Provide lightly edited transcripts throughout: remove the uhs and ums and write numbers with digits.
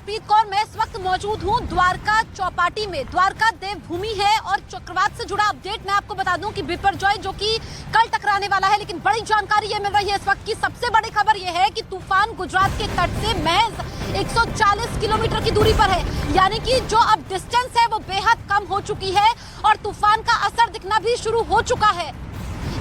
जसप्रीत कौर। मैं इस वक्त मौजूद हूँ द्वारका चौपाटी में। द्वारका देवभूमि है और चक्रवात से जुड़ा अपडेट मैं आपको बता दूं कि बिपरजॉय जो कि कल टकराने वाला है, लेकिन बड़ी जानकारी ये मिल रही है इस वक्त की। सबसे बड़ी खबर ये है कि तूफान गुजरात के तट से महज 140 किलोमीटर की दूरी पर है, यानी कि जो अब डिस्टेंस है वो बेहद कम हो चुकी है और तूफान का असर दिखना भी शुरू हो चुका है।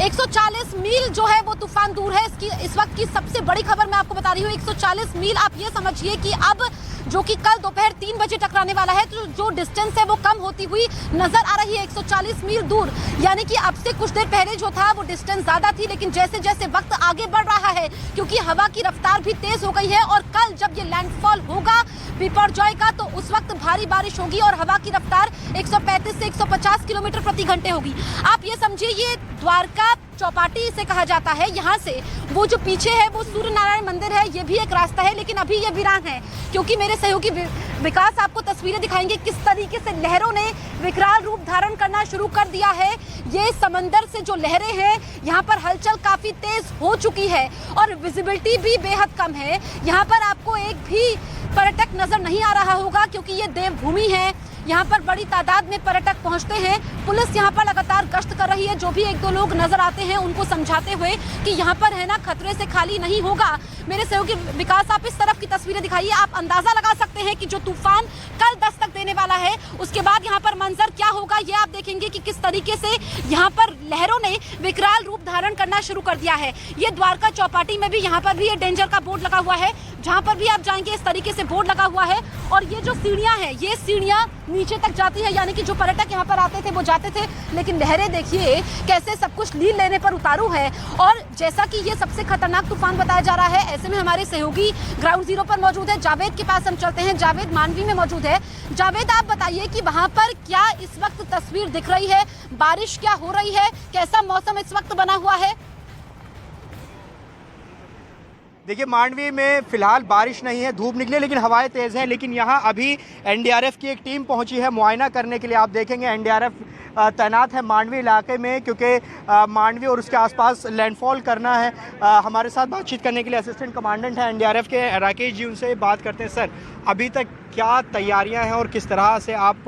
140 मील जो है वो तूफान दूर है। इसकी इस वक्त की सबसे बड़ी खबर मैं आपको बता रही हूँ। 140 मील आप ये समझिए कि अब जो कि कल दोपहर 3 बजे टकराने वाला है, तो जो डिस्टेंस है वो कम होती हुई नजर आ रही है। 140 मील दूर, यानी कि अब से कुछ देर पहले जो था वो डिस्टेंस ज्यादा थी, लेकिन जैसे जैसे वक्त आगे बढ़ रहा है, क्योंकि हवा की रफ्तार भी तेज हो गई है और कल जब ये लैंडफॉल होगा बिपरजॉय का, तो उस वक्त भारी बारिश होगी और हवा की रफ्तार 135 से 150 किलोमीटर प्रति घंटे होगी। आप ये समझिए, ये द्वारका चौपाटी इसे कहा जाता है। यहाँ से वो जो पीछे है वो सूर्य नारायण मंदिर है, ये भी एक रास्ता है, लेकिन अभी ये वीरान है, क्योंकि मेरे सहयोगी विकास आपको तस्वीरें दिखाएंगे किस तरीके से लहरों ने विकराल रूप धारण करना शुरू कर दिया है। ये समंदर से जो लहरें हैं, यहाँ पर हलचल काफी तेज हो चुकी है और विजिबिलिटी भी बेहद कम है। यहाँ पर आपको एक भी पर्यटक नजर नहीं आ रहा होगा, क्योंकि ये देवभूमि है। यहाँ पर बड़ी तादाद में पर्यटक पहुँचते हैं। पुलिस यहाँ पर लगातार गश्त कर रही है। जो भी एक दो लोग नजर आते हैं उनको समझाते हुए कि यहाँ पर रहना खतरे से खाली नहीं होगा। मेरे सहयोगी विकास, आप इस तरफ की तस्वीरें दिखाइए। आप अंदाजा लगा सकते हैं कि जो तूफान कल दस्तक देने वाला है, उसके बाद यहाँ पर मंजर क्या होगा, ये आप देखेंगे कि किस तरीके से यहाँ पर लहरों ने विकराल रूप धारण करना शुरू कर दिया है। ये द्वारका चौपाटी में भी, यहाँ पर भी ये डेंजर का बोर्ड लगा हुआ है। जहाँ पर भी आप जाएंगे इस तरीके से बोर्ड लगा हुआ है और ये जो सीढ़ियाँ हैं, ये सीढ़ियाँ नीचे तक जाती है, यानी कि जो पर्यटक यहाँ पर आते थे वो जाते थे, लेकिन लहरें देखिए कैसे सब कुछ लील लेने पर उतारू है। और जैसा कि ये सबसे खतरनाक तूफान बताया जा रहा है, ऐसे में हमारे सहयोगी ग्राउंड जीरो पर मौजूद है। जावेद के पास हम चलते हैं। जावेद मानवी में मौजूद है। जावेद, आप बताइए कि वहाँ पर क्या इस वक्त तस्वीर दिख रही है, बारिश क्या हो रही है, कैसा मौसम इस वक्त बना हुआ है? देखिए, मांडवी में फिलहाल बारिश नहीं है, धूप निकली, लेकिन हवाएं तेज़ हैं। लेकिन यहाँ अभी एनडीआरएफ की एक टीम पहुँची है मुआयना करने के लिए। आप देखेंगे एनडीआरएफ तैनात है मांडवी इलाके में, क्योंकि मांडवी और उसके आसपास लैंडफॉल करना है। हमारे साथ बातचीत करने के लिए असिस्टेंट कमांडेंट हैं एनडीआरएफ के, राकेश जी, उनसे बात करते हैं। सर, अभी तक क्या तैयारियाँ हैं और किस तरह से आप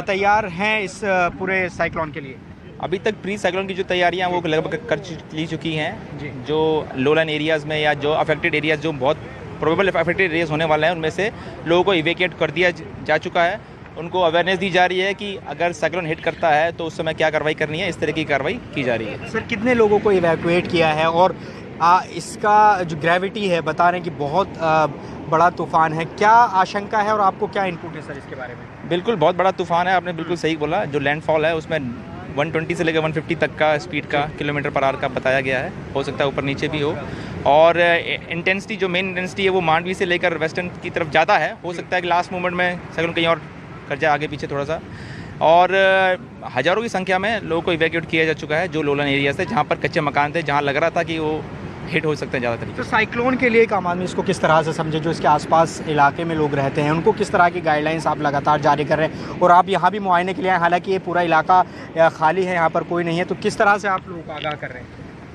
तैयार हैं इस पूरे साइक्लोन के लिए? अभी तक प्री साइक्लोन की जो तैयारियां वो लगभग कर ली चुकी हैं। जो लोलन एरियाज़ में या जो अफेक्टेड एरियाज़, जो बहुत प्रोबेबल अफेक्टेड एरियाज़ होने वाले हैं, उनमें से लोगों को इवेक्यूएट कर दिया जा चुका है। उनको अवेयरनेस दी जा रही है कि अगर साइक्लोन हिट करता है तो उस समय क्या कार्रवाई करनी है, इस तरह की कार्रवाई की जा रही है। सर, कितने लोगों को इवैक्यूएट किया है और इसका जो ग्रेविटी है, बता रहे हैं कि बहुत बड़ा तूफान है, क्या आशंका है और आपको क्या इनपुट है सर इसके बारे में? बिल्कुल, बहुत बड़ा तूफान है, आपने बिल्कुल सही बोला। जो लैंडफॉल है उसमें 120 से लेकर 150 तक का स्पीड का किलोमीटर पर आवर का बताया गया है। हो सकता है ऊपर नीचे भी हो। और इंटेंसिटी, जो मेन इंटेंसिटी है वो मांडवी से लेकर वेस्टर्न की तरफ ज़्यादा है। हो सकता है कि लास्ट मोमेंट में साइक्लोन कहीं और कर जाए आगे पीछे थोड़ा सा। और हज़ारों की संख्या में लोगों को इवैक्यूएट किया जा चुका है, जो लोलन एरिया से, जहाँ पर कच्चे मकान थे, जहाँ लग रहा था कि वो हिट हो सकते हैं ज़्यादा तरीके। तो साइक्लोन के लिए एक आम आदमी इसको किस तरह से समझे, जो इसके आसपास इलाके में लोग रहते हैं, उनको किस तरह की गाइडलाइंस आप लगातार जारी कर रहे हैं? और आप यहाँ भी मुआयने के लिए आए, हालांकि ये पूरा इलाका खाली है, यहाँ पर कोई नहीं है, तो किस तरह से आप लोगों को आगाह कर रहे हैं?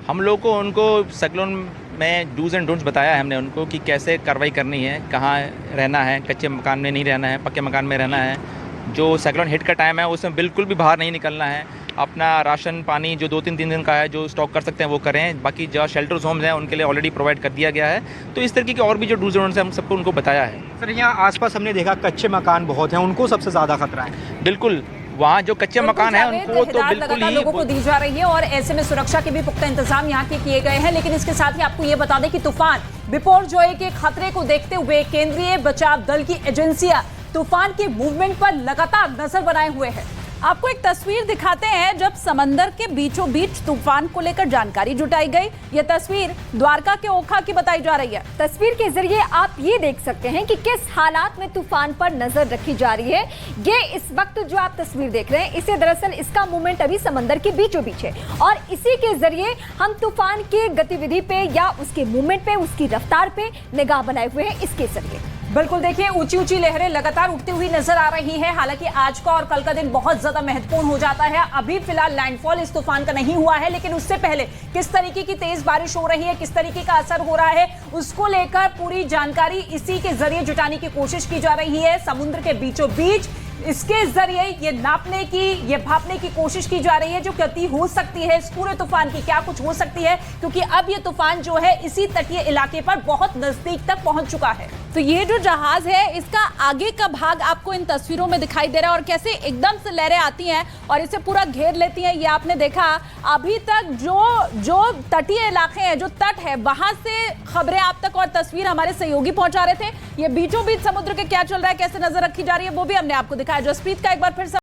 हम लोग को उनको साइक्लोन में डूज एंड डोंट्स बताया है हमने उनको, कि कैसे कार्रवाई करनी है, कहाँ रहना है, कच्चे मकान में नहीं रहना है, पक्के मकान में रहना है। जो साइक्लोन हिट का टाइम है उसमें बिल्कुल भी बाहर नहीं निकलना है। अपना राशन पानी जो 2-3 दिन का है, जो स्टॉक कर सकते हैं वो करें। बाकी जो शेल्टर्स होम्स हैं उनके लिए ऑलरेडी प्रोवाइड कर दिया गया है। तो इस तरीके के और भी जो डूज एंड हम सबको उनको बताया है। सर, यहाँ आसपास हमने देखा कच्चे मकान बहुत हैं, उनको सबसे ज़्यादा खतरा है। बिल्कुल, वहाँ जो कच्चे मकान है उनको तो बिल्कुल ही लोगों को दी जा रही है और ऐसे में सुरक्षा के भी पुख्ता इंतजाम यहाँ के किए गए हैं। लेकिन इसके साथ ही आपको ये बता दें कि तूफान बिपरजॉय के खतरे को देखते हुए केंद्रीय बचाव दल की एजेंसियां तूफान के मूवमेंट पर लगातार नजर बनाए हुए हैं। आपको एक तस्वीर दिखाते हैं जब समंदर के बीचों बीच तूफान को लेकर जानकारी जुटाई गई। यह तस्वीर द्वारका के ओखा की बताई जा रही है। तस्वीर के जरिए आप ये देख सकते हैं कि किस हालात में तूफान पर नजर रखी जा रही है। ये इस वक्त जो आप तस्वीर देख रहे हैं, इसे दरअसल इसका मूवमेंट अभी समंदर के बीचों बीच है और इसी के जरिए हम तूफान की गतिविधि पे या उसके मूवमेंट पे, उसकी रफ्तार पे निगाह बनाए हुए हैं इसके जरिए। बिल्कुल, देखिए ऊंची ऊंची लहरें लगातार उठती हुई नजर आ रही है। हालांकि आज का और कल का दिन बहुत ज्यादा महत्वपूर्ण हो जाता है। अभी फिलहाल लैंडफॉल इस तूफान का नहीं हुआ है, लेकिन उससे पहले किस तरीके की तेज बारिश हो रही है, किस तरीके का असर हो रहा है, उसको लेकर पूरी जानकारी इसी के जरिए जुटाने की कोशिश की जा रही है। समुद्र के बीचों बीच इसके जरिए ये नापने की, ये भापने की कोशिश की जा रही है जो गति हो सकती है इस पूरे तूफान की, क्या कुछ हो सकती है, क्योंकि अब ये तूफान जो है इसी तटीय इलाके पर बहुत नजदीक तक पहुंच चुका है। तो ये जो जहाज है इसका आगे का भाग आपको इन तस्वीरों में दिखाई दे रहा है और कैसे एकदम से लहरें आती हैं और इसे पूरा घेर लेती हैं, ये आपने देखा। अभी तक जो तटीय इलाके हैं, जो तट है, वहां से खबरें आप तक और तस्वीर हमारे सहयोगी पहुंचा रहे थे। ये बीचों बीच समुद्र के क्या चल रहा है, कैसे नजर रखी जा रही है, वो भी हमने आपको दिखाया। जसप्रीत का एक बार फिर से